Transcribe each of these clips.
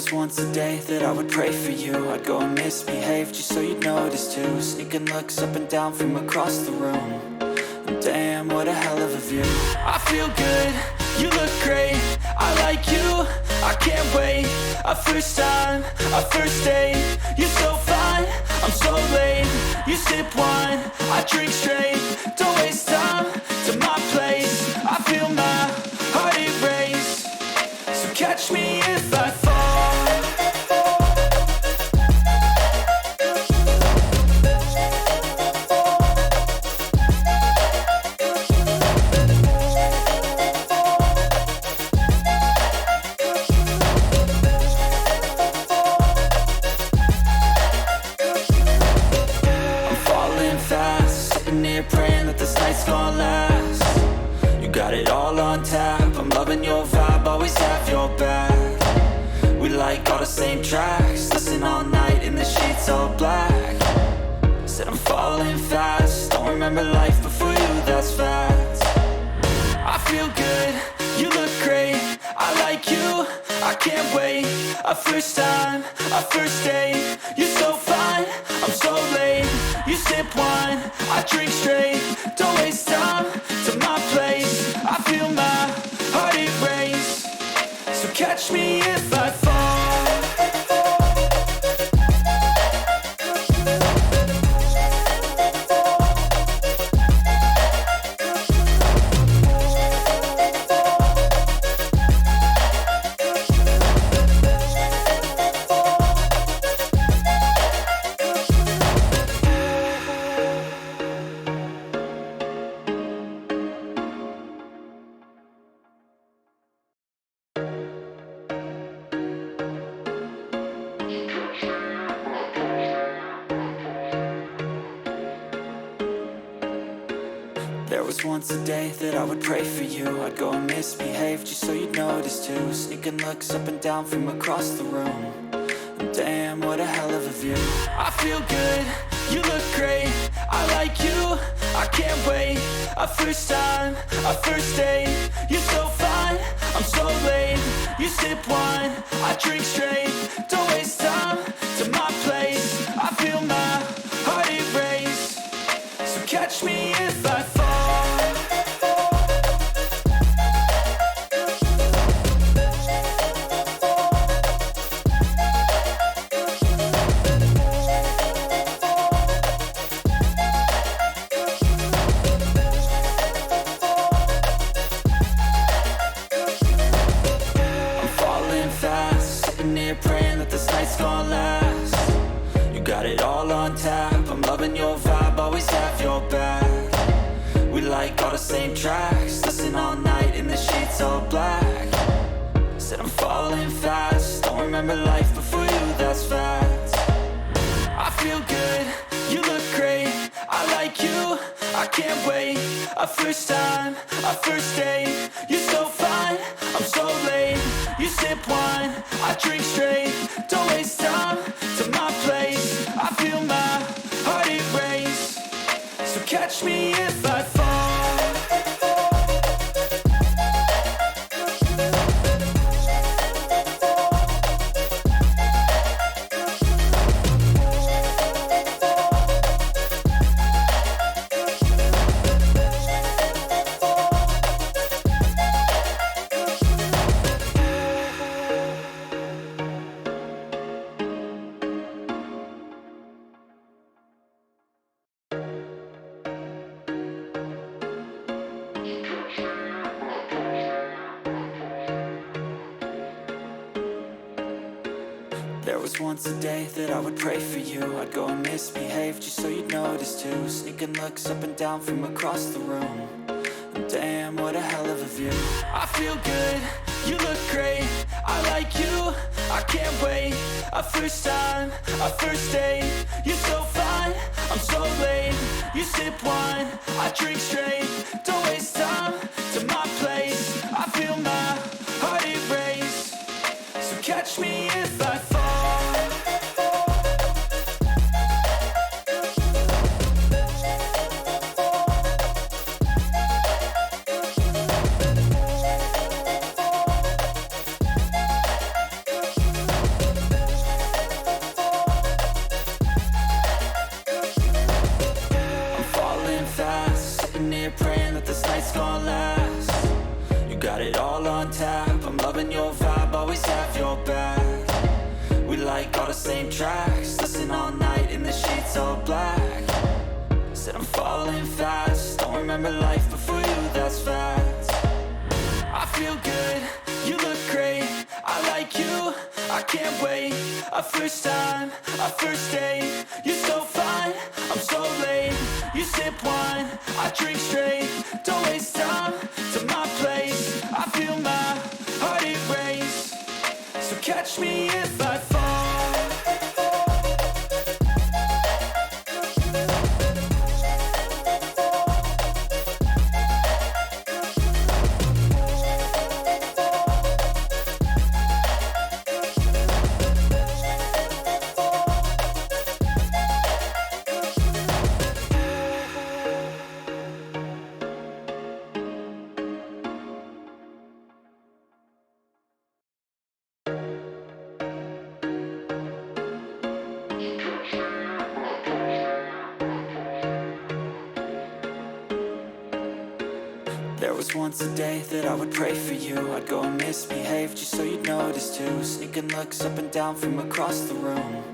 was once a day that I would pray for you. I'd go and misbehave just so you'd notice too. Sneaking looks up and down from across the room. And damn, what a hell of a view. I feel good, you look great, I like you, I can't wait. A first time, a first date, you're so fine, I'm so late. You sip wine, I drink straight, don't waste time to my place. I feel my heart erase, so catch me if I fall. Praying that this night's gonna last. You got it all on tap, I'm loving your vibe, always have your back. We like all the same tracks, listen all night in the sheets all black. Said I'm falling fast, don't remember life before you, that's fact. I feel good, you look great, I like you, I can't wait. A first time, a first date, you're so fine, I'm so late. You sip wine, I drink straight, don't waste time to my place. I feel my heart erase, so catch me if I fall. There was once a day that I would pray for you. I'd go and misbehave just so you'd notice too. Sneaking looks up and down from across the room. And damn, what a hell of a view. I feel good, you look great, I like you, I can't wait. A first time, a first date, you're so fine, I'm so late. You sip wine, I drink straight, don't waste time to my place. I feel my heart erase, so catch me if I fall. Praying that this night's gonna last. You got it all on tap, I'm loving your vibe, always have your back. We like all the same tracks, listen all night in the sheets all black. Said I'm falling fast, don't remember life before you, that's fact. I feel good, you look great, I like you, I can't wait. A first time, a first date, you're so fine, I'm so late. You sip wine, I drink straight, don't waste time to my place. I feel my heart erase, so catch me if I fall. There was once a day that I would pray for you. I'd go and misbehave just so you'd notice too. Sneaking looks up and down from across the room. And damn, what a hell of a view. I feel good, you look great, I like you, I can't wait. A first time, a first date, you're so fine, I'm so late. You sip wine, I drink straight, don't waste time to my place. I feel my heart erase, so catch me if I fall. night's gonna last. You got it all on tap, I'm loving your vibe, always have your back. We like all the same tracks, listen all night in the sheets all black. Said I'm falling fast, don't remember life before you, that's fact. I feel good, you look great, I like you, I can't wait. A first time, a first date, you're so fine, I'm so late. You sip wine, I drink straight, don't waste time to my place. I feel my heart erase, so catch me if I fall. There was once a day that I would pray for you. I'd go and misbehave just so you'd notice too. Sneaking looks up and down from across the room.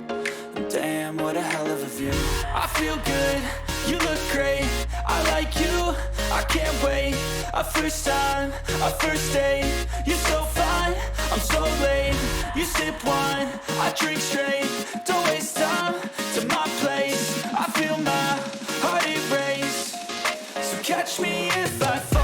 And damn, what a hell of a view. I feel good, you look great, I like you, I can't wait. A first time, a first date, you're so fine, I'm so late. You sip wine, I drink straight, don't waste time to my place. I feel my heart erase, so catch me if I fall.